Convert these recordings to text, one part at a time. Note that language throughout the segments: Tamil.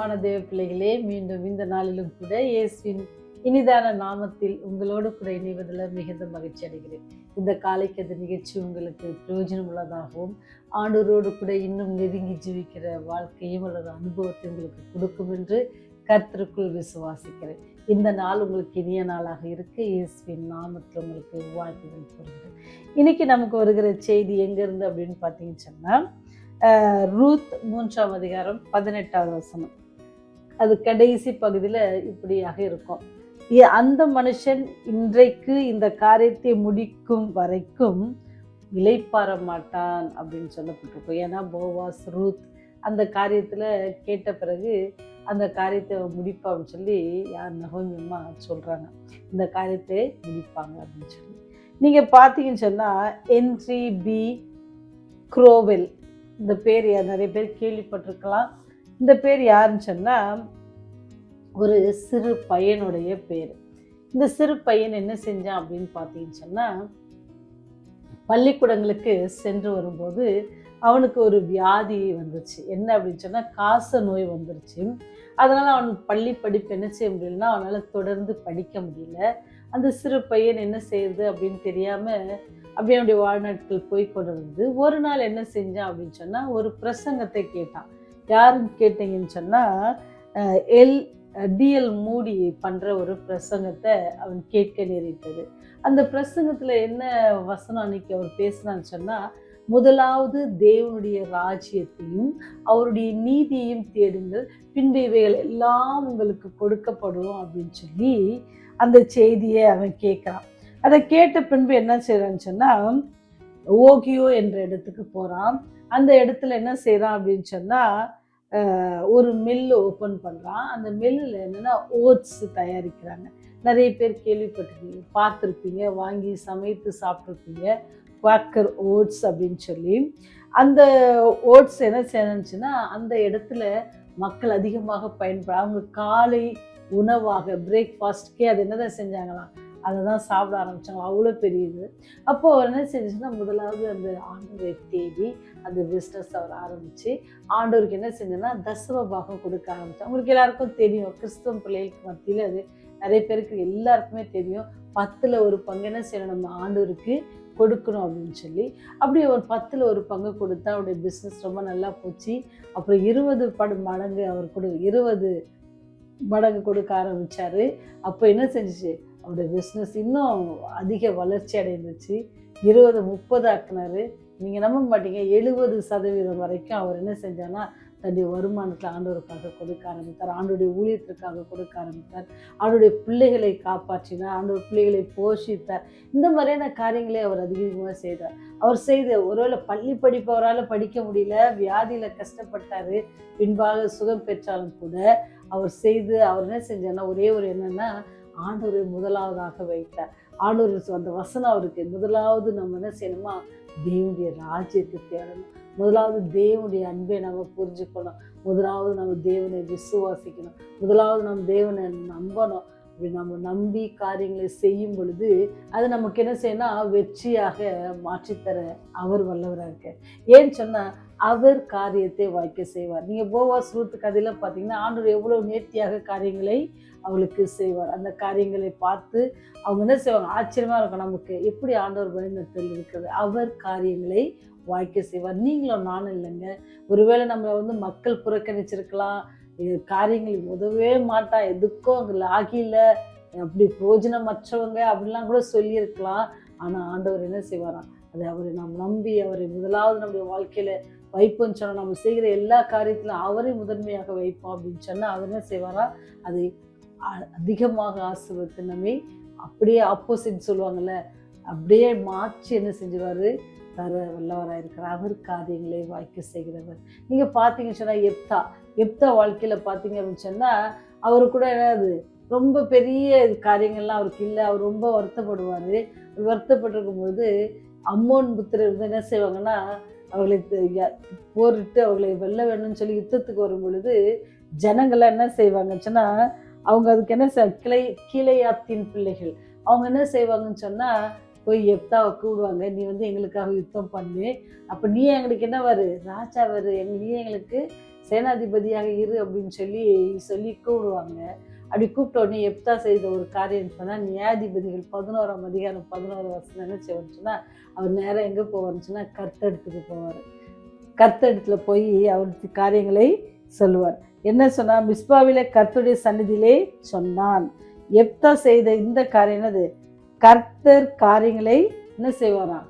அன்பான தேவ பிள்ளைகளே, மீண்டும் இந்த நாளிலும் கூட இயேசுவின் இனிதான நாமத்தில் உங்களோடு கூட இணைவதில் மிகுந்த மகிழ்ச்சி அடைகிறேன். இந்த காலைக்கது நிகழ்ச்சி உங்களுக்கு பிரயோஜனம் உள்ளதாகவும் ஆண்டவரோடு கூட இன்னும் நெருங்கி ஜீவிக்கிற வாழ்க்கையும் அல்லது அனுபவத்தை உங்களுக்கு கொடுக்கும் என்று கர்த்தருக்குள் விசுவாசிக்கிறேன். இந்த நாள் உங்களுக்கு இனிய நாளாக இருக்க இயேசுவின் நாமத்தில் உங்களுக்கு வாழ்த்துதல் கூறுகிறேன். இன்னைக்கு நமக்கு வருகிற செய்தி எங்கிருந்து அப்படின்னு பார்த்தீங்கன்னு சொன்னால், ரூத் 3ஆம் அதிகாரம் 18வது வசனம். அது கடைசி பகுதியில் இப்படியாக இருக்கும். அந்த மனுஷன் இன்றைக்கு இந்த காரியத்தை முடிக்கும் வரைக்கும் இளைப்பாற மாட்டான் அப்படின்னு சொல்லப்பட்டிருக்கும். ஏன்னா போவாஸ் ரூத் அந்த காரியத்தில் கேட்ட பிறகு அந்த காரியத்தை முடிப்பான்னு சொல்லி யார் நகோமி அம்மா சொல்கிறாங்க. இந்த காரியத்தை முடிப்பாங்க அப்படின்னு சொல்லி நீங்கள் பார்த்தீங்கன்னு சொன்னால், ஹென்றி பி குரோவெல், இந்த பேர் நிறைய பேர் கேள்விப்பட்டிருக்கலாம். இந்த பேர் யாருன்னு சொன்னால், ஒரு சிறு பையனுடைய பேர். இந்த சிறு பையன் என்ன செஞ்சான் அப்படின்னு பார்த்தீங்கன்னு சொன்னால், பள்ளிக்கூடங்களுக்கு சென்று வரும்போது அவனுக்கு ஒரு வியாதி வந்துருச்சு. என்ன அப்படின்னு சொன்னால், காச நோய் வந்துருச்சு. அதனால் அவன் பள்ளி படிப்பு என்ன செய்ய முடியலன்னா, அவனால் தொடர்ந்து படிக்க முடியல. அந்த சிறு பையன் என்ன செய்யுது அப்படின்னு தெரியாமல் அப்படியே அவனுடைய வாழ்நாட்கள் போய் கொண்டிருந்து ஒரு நாள் என்ன செஞ்சான் அப்படின்னு சொன்னால், ஒரு பிரசங்கத்தை கேட்டான். யாருன்னு கேட்டீங்கன்னு சொன்னால், டிஎல் மூடி பண்ணுற ஒரு பிரசங்கத்தை அவன் கேட்க நேரிட்டது. அந்த பிரசங்கத்தில் என்ன வசனம் அன்னைக்கு அவர் பேசினான்னு சொன்னால், முதலாவது தேவனுடைய ராஜ்யத்தையும் அவருடைய நீதியையும் தேடுங்கள், பின்பு இவைகள் எல்லாம் உங்களுக்கு கொடுக்கப்படும் அப்படின்னு சொல்லி அந்த செய்தியை அவன் கேட்குறான். அதை கேட்ட பின்பு என்ன செய்யறான்னு சொன்னால், ஓகியோ என்ற இடத்துக்கு போகிறான். அந்த இடத்துல என்ன செய்கிறான் அப்படின்னு சொன்னால், ஒரு மில்லு ஓப்பன் பண்ணுறான். அந்த மில்லில் என்னென்னா ஓட்ஸ் தயாரிக்கிறாங்க. நிறைய பேர் கேள்விப்பட்டிருப்பீங்க, பார்த்துருப்பீங்க, வாங்கி சமைத்து சாப்பிட்ருப்பீங்க, குவாக்கர் ஓட்ஸ் அப்படின்னு சொல்லி. அந்த ஓட்ஸ் என்ன செய்யணுச்சுன்னா, அந்த இடத்துல மக்கள் அதிகமாக அவங்க காலை உணவாக பிரேக்ஃபாஸ்ட்கே அது என்னதான் செஞ்சாங்களாம், அதை தான் சாப்பிட ஆரம்பித்தாங்க. அவ்வளோ பெரியது. அப்போது அவர் என்ன செஞ்சுச்சுன்னா, முதலாவது அந்த ஆண்டவரை தேடி அந்த பிஸ்னஸ் அவர் ஆரம்பித்து ஆண்டவருக்கு என்ன செஞ்சோன்னா தசம பாகம் கொடுக்க ஆரம்பித்தார். உங்களுக்கு எல்லாருக்கும் தெரியும், கிறிஸ்தவ பிள்ளைகளுக்கு மத்தியில் அது நிறைய பேருக்கு எல்லாருக்குமே தெரியும். 10ல் ஒரு பங்கு என்ன செய்யணும், நம்ம ஆண்டவருக்கு கொடுக்கணும் அப்படின்னு சொல்லி. அப்படி ஒரு 10ல் ஒரு பங்கு கொடுத்தா அவருடைய பிஸ்னஸ் ரொம்ப நல்லா போச்சு. அப்புறம் 20 மடங்கு அவர் 20 மடங்கு கொடுக்க ஆரம்பித்தார். அப்போ என்ன செஞ்சிச்சு, அவருடைய பிஸ்னஸ் இன்னும் அதிக வளர்ச்சி அடைந்துச்சு. 20 30 ஆக்குனாரு. நீங்கள் நம்ப மாட்டீங்க, 70% வரைக்கும் அவர் என்ன செஞ்சார்னா, தன்னுடைய வருமானத்தில் ஆண்டவருக்காக கொடுக்க ஆரம்பித்தார், ஆண்டோடைய ஊழியத்திற்காக கொடுக்க ஆரம்பித்தார், ஆண்டோடைய பிள்ளைகளை காப்பாற்றினார், ஆண்டோட பிள்ளைகளை போஷித்தார். இந்த மாதிரியான காரியங்களை அவர் அதிகமாக செய்தார். அவர் செய்த ஒருவேளை பள்ளி படிப்பு அவரால் படிக்க முடியல, வியாதியில் கஷ்டப்பட்டார், பின்பாக சுகம் பெற்றாலும் கூட அவர் என்ன செஞ்சார்னா, ஒரே ஒரு என்னன்னா, ஆண்டவரை முதலாவதாக வைத்தார். ஆண்டவர் அந்த வசனம் அவருக்கு, முதலாவது நம்ம என்ன செய்யணுமா, தேவனுடைய ராஜ்யத்தை தேடணும், முதலாவது தேவனுடைய அன்பை நம்ம புரிஞ்சுக்கணும், முதலாவது நம்ம தேவனை விசுவாசிக்கணும், முதலாவது நம்ம தேவனை நம்பணும். அப்படி நம்ம நம்பி காரியங்களை செய்யும் பொழுது அது நமக்கு என்ன செய்யணும், வெற்றியாக மாற்றித்தர அவர் வல்லவராக இருக்கார். ஏன்னு சொன்னால், அவர் காரியத்தை வாய்க்க செய்வார். நீங்கள் போவாஸ் ரூத் கதையில் பார்த்தீங்கன்னா, ஆண்டவர் எவ்வளோ நேர்த்தியாக காரியங்களை அவளுக்கு செய்வார். அந்த காரியங்களை பார்த்து அவங்க என்ன செய்வாங்க, ஆச்சரியமாக இருக்கும் நமக்கு, எப்படி ஆண்டவர் வழிநடத்தல் இருக்கிறது. அவர் காரியங்களை வாய்க்க செய்வார். நீங்களும் நானும் இல்லைங்க, ஒருவேளை நம்மளை மக்கள் புறக்கணிச்சிருக்கலாம், காரியங்கள் உதவே மாட்டா, எதுக்கும் அங்கே ஆகியில, அப்படி பிரயோஜனமற்றவங்க அப்படிலாம் கூட சொல்லியிருக்கலாம். ஆனால் ஆண்டவர் என்ன செய்வாராம், அதை அவரை நாம் நம்பி அவரை முதலாவது நம்முடைய வாழ்க்கையில் வைப்போம்னு சொன்னால், நம்ம செய்கிற எல்லா காரியத்திலும் அவரை முதன்மையாக வைப்போம் அப்படின்னு சொன்னால், அவர் என்ன செய்வாரா, அதை அதிகமாக ஆசீர்வதித்து நம்மை அப்படியே ஆப்போசிட் சொல்லுவாங்கள்ல, அப்படியே மாற்றி என்ன செஞ்சுருவார், தர வல்லவராக இருக்கிறார். அவர் காரியங்களை வாய்க்க செய்கிறவர். நீங்கள் பார்த்தீங்கன்னு சொன்னால், எப்தா வாழ்க்கையில் பார்த்தீங்க அப்படின்னு சொன்னால், அவரு கூட என்னது ரொம்ப பெரிய காரியங்கள்லாம் அவருக்கு இல்லை. அவர் ரொம்ப வருத்தப்படுவார். வருத்தப்பட்டிருக்கும்போது அம்மோன் புத்திரர் என்ன செய்வாங்கன்னா, அவர்களை போரிட்டு அவர்களை வெல்ல வேணும்னு சொல்லி யுத்தத்துக்கு வரும் பொழுது ஜனங்கள்லாம் என்ன செய்வாங்கன்னு சொன்னால், அவங்க அதுக்கு என்ன கீழையாத்தின் பிள்ளைகள் அவங்க என்ன செய்வாங்கன்னு சொன்னால், போய் எப்தாவை கூடுவாங்க, நீ எங்களுக்காக யுத்தம் பண்ணு, அப்போ நீ எங்களுக்கு என்ன ராஜா நீ எங்களுக்கு சேனாதிபதியாக இரு அப்படின்னு சொல்லி கூப்பிடுவாங்க. அப்படி கூப்பிட்ட உடனே எப்தா செய்த ஒரு காரியம் சொன்னால், நியாயாதிபதிகள் 11ஆம் அதிகாரம் 11 வசனம் என்ன செய்வாருன்னா, அவர் நேரம் எங்கே போவார்னுச்சுன்னா கர்த்தரிடத்துக்கு போவார். கர்த்தரிடத்துல போய் அவருக்கு காரியங்களை சொல்லுவார். என்ன சொன்னா, மிஸ்பாவிலே கர்த்தருடைய சந்நிதியிலே சொன்னான். எப்தா செய்த இந்த காரியம் என்னது? கர்த்தர் காரியங்களை என்ன செய்வாராம்?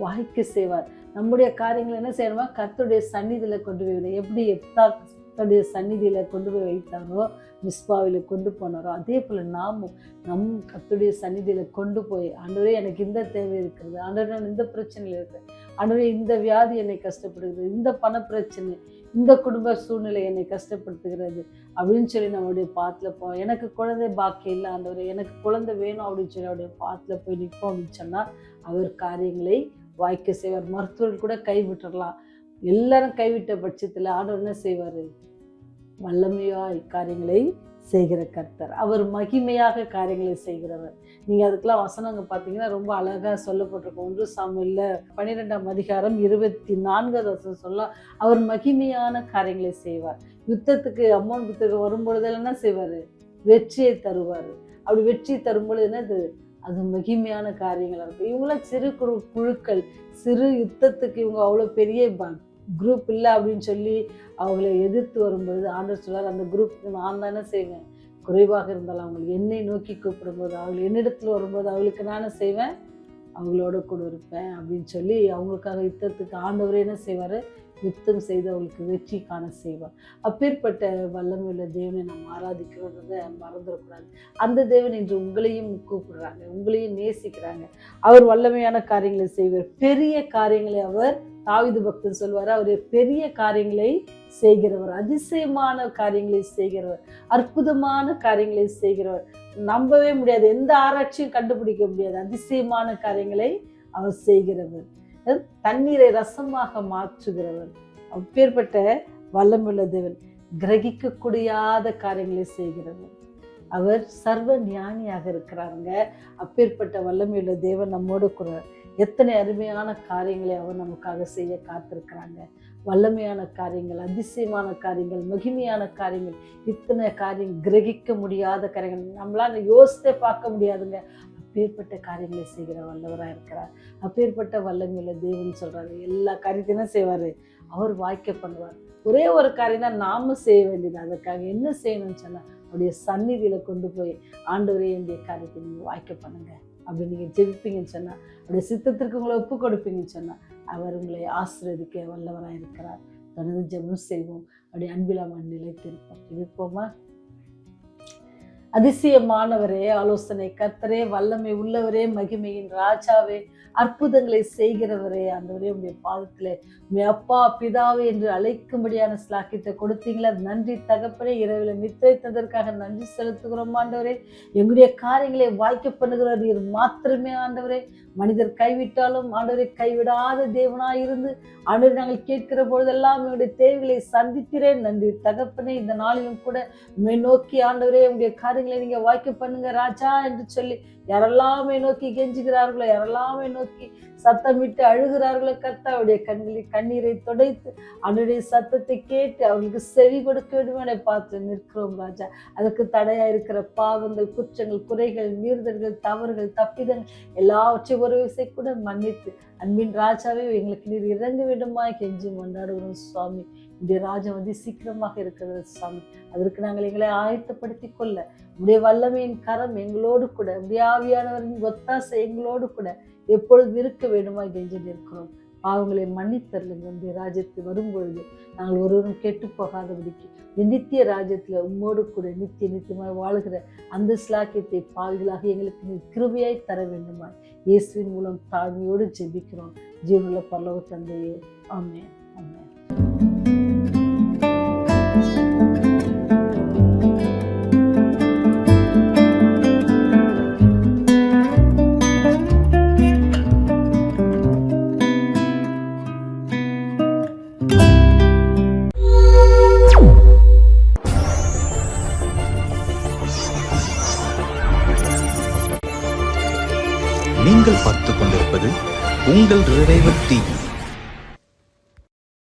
வாய்க்க செய்வார். நம்முடைய காரியங்களை என்ன செய்யணுமா? கர்த்தருடைய சந்நிதியில கொண்டு போய் எப்படி எப்தா கர்த்தருடைய சந்நிதியில கொண்டு போய் வைத்தாரோ, மிஸ்பாவில கொண்டு போனாரோ, அதே போல நாமும் கர்த்தருடைய சந்நிதியில கொண்டு போய், ஆண்டவரே எனக்கு இந்த தேவை இருக்கிறது, ஆண்டவரே நான் இந்த பிரச்சனையில் இருக்கிறேன், ஆண்டவரே இந்த வியாதி என்னை கஷ்டப்படுகிறது, இந்த பண பிரச்சனை, இந்த குடும்ப சூழ்நிலை என்னை கஷ்டப்படுத்துகிறது அப்படின்னு சொல்லி நம்மளுடைய பாத்துல போவோம். எனக்கு குழந்தை பாக்கியம் இல்லை ஆண்டவரே, எனக்கு குழந்தை வேணும் அப்படின்னு சொல்லி அவருடைய பாத்துல போய் நிற்போம் அப்படின்னு சொன்னா அவர் காரியங்களை வாய்க்க செய்வார். மருத்துவர்கள் கூட கைவிட்டுடலாம். எல்லாரும் கைவிட்ட பட்சத்துல ஆண்டவர் என்ன செய்வாரு? வல்லமையாய் காரியங்களை செய்கிற கர்த்தர். அவர் மகிமையாக காரியங்களை செய்கிறவர். நீங்க அதுக்கெல்லாம் வசனங்க பார்த்தீங்கன்னா ரொம்ப அழகா சொல்லப்பட்டிருக்கும். 1 சாமுவேல்ல 12ஆம் அதிகாரம் 24 வசனம் சொல்ல, அவர் மகிமையான காரியங்களை செய்வார். யுத்தத்துக்கு அம்மோன் யுத்தத்துக்கு வரும்பொழுதெல்லாம் என்ன செய்வாரு? வெற்றியை தருவார். அப்படி வெற்றி தரும்பொழுது என்னது? அது மகிமையான காரியங்களா இருக்கும். இவங்களாம் சிறு குழுக்கள், சிறு யுத்தத்துக்கு இவங்க அவ்வளோ பெரிய குரூப் இல்லை அப்படின்னு சொல்லி அவங்களை எதிர்த்து வரும்பொழுது ஆண்டவர் சொல்றார், அந்த குரூப்புக்கு நான் தானே செய்வேன். குறைவாக இருந்தாலும் அவங்களுக்கு என்னை நோக்கி கூப்பிடும்போது, அவங்க என்னிடத்துல வரும்போது அவங்களுக்கு நானே செய்வேன், அவங்களோட கூட இருப்பேன் அப்படின்னு சொல்லி அவங்களுக்காக யுத்தத்துக்கு ஆண்டவரே என்ன செய்வார்? யுத்தம் செய்து அவங்களுக்கு வெற்றி காண செய்வார். அப்பேற்பட்ட வல்லமையுள்ள தேவனை நாம் ஆராதிக்கிறோன்றதை மறந்துடக்கூடாது. அந்த தேவன் இன்று உங்களையும் கூப்பிடுறாங்க, உங்களையும் நேசிக்கிறாங்க. அவர் வல்லமையான காரியங்களை செய்வார். பெரிய காரியங்களை அவர், தாவீது பக்தன் சொல்வார், அவர் பெரிய காரியங்களை செய்கிறவர், அதிசயமான காரியங்களை செய்கிறவர், அற்புதமான காரியங்களை செய்கிறவர். நம்பவே முடியாது, எந்த ஆராய்ச்சியும் கண்டுபிடிக்க முடியாது. அதிசயமான காரியங்களை அவர் செய்கிறவர். தண்ணீரை ரசமாக மாற்றுகிறவர். அப்பேற்பட்ட வல்லமுள்ள தேவன். கிரகிக்க கூடியாத காரியங்களை செய்கிறவர். அவர் சர்வ ஞானியாக இருக்கிறாருங்க. அப்பேற்பட்ட வல்லமையுள்ள தேவன் நம்மோடு கூட எத்தனை அருமையான காரியங்களை அவர் நமக்காக செய்ய காத்திருக்கிறாங்க. வல்லமையான காரியங்கள், அதிசயமான காரியங்கள், மகிமையான காரியங்கள், இத்தனை காரியம், கிரகிக்க முடியாத காரியங்கள், நம்மளால யோசித்தே பார்க்க முடியாதுங்க. அப்பேற்பட்ட காரியங்களை செய்கிற வல்லவராக இருக்கிறார். அப்பேற்பட்ட வல்லமையுள்ள தேவன் சொல்றாரு, எல்லா காரியத்தையும் என்ன செய்வாரு? அவர் வாய்க்க பண்ணுவார். ஒரே ஒரு காரியம் தான் நாம செய்ய வேண்டியது. அதற்காக என்ன செய்யணும்னு சொன்னா, அவருடைய சந்நிதியில கொண்டு போய், ஆண்டவரே என்னுடைய காரியத்தை நீங்க வாய்க்க பண்ணுங்க அப்படி நீங்க ஜெபிப்பீங்கன்னு சொன்னா, அவருடைய சித்தத்திற்கு உங்களை ஒப்பு கொடுப்பீங்கன்னு சொன்னா, அவர் உங்களை ஆசீர்வதிக்க வல்லவராக இருக்கிறார். தொடர்ந்து ஜெபம் செய்வோம். அவருடைய அன்பிலாம் நிலைத்திருப்போம். ஜெபிப்போமா? அதிசயமானவரே, ஆலோசனை கர்த்தரே, வல்லமை உள்ளவரே, மகிமையின் ராஜாவே, அற்புதங்களை செய்கிறவரே, ஆண்டவரே உடைய பாதத்திலே உடைய அப்பா பிதாவே என்று அழைக்கும்படியான ஸ்லாக்கியத்தை கொடுத்தீங்களா? நன்றி தகப்பனே. இரவில் நித்திரை தந்ததற்காக நன்றி செலுத்துகிறோம் ஆண்டவரே. எங்களுடைய காரியங்களை வாய்க்க பண்ணுகிறார் நீர் மாத்திரமே ஆண்டவரே. மனிதர் கைவிட்டாலும் ஆண்டவரை கைவிடாத தேவனாயிருந்து ஆண்டவரை நாங்கள் கேட்கிற பொழுதெல்லாம் எங்களுடைய தேவைகளை சந்திக்கிறேன். நன்றி தகப்பனே. இந்த நாளிலும் கூட உண்மை நோக்கி ஆண்டவரே உங்களுடைய காரியங்களை நீங்க வாய்க்க பண்ணுங்க ராஜா என்று சொல்லி யாரெல்லாமே நோக்கி கெஞ்சுகிறார்களோ, யாரெல்லாமே நோக்கி சத்தமிட்டு அழுகிறார்களோ, கர்த்தாவுடைய கண்ணீரை துடைத்து அவருடைய சத்தத்தை கேட்டு அவர்களுக்கு செவி கொடுக்க வேண்டுமே பார்த்து நிற்கிறோம் ராஜா. அதற்கு தடையா இருக்கிற பாவங்கள், குற்றங்கள், குறைகள், மீறுதல்கள், தவறுகள், தப்பிதங்கள் எல்லாவற்றையும் ஒரு விசை கூட மன்னித்து அன்பின் ராஜாவே எங்களுக்கு நீர் இறங்க வேண்டுமாய் கெஞ்சி கொண்டாடுகிறோம் சுவாமி. உடைய ராஜா சீக்கிரமாக இருக்கிறது சுவாமி. அதற்கு நாங்கள் எங்களை ஆயத்தப்படுத்தி கொள்ள உடைய வல்லமையின் கரம் எங்களோடு கூட, உடைய ஆவியானவரின் ஒத்தாசை எங்களோடு கூட எப்பொழுது இருக்க வேண்டுமாய் கெஞ்சி நிற்கிறோம். பாவங்களை மன்னித்தருளுங்க. உடைய ராஜ்யத்தில் வரும்பொழுது நாங்கள் ஒருவரும் கெட்டு போகாதபடிக்கு நித்திய ராஜ்யத்துல உம்மோடு கூட நித்தியமாய் வாழ்கிற அந்த ஸ்லாக்கியத்தை பாவிகளாக எங்களுக்கு கிருபையாய் தர வேண்டுமாய் இயேசுவின் மூலம் தாழ்மையோடு ஜெபிக்கிறோம். ஜீவனுள்ள பரலோக தந்தையே, ஆமென், ஆமென். நீங்கள் பார்த்துக் கொண்டிருப்பது உங்கள் ரிவைவர் டிவி.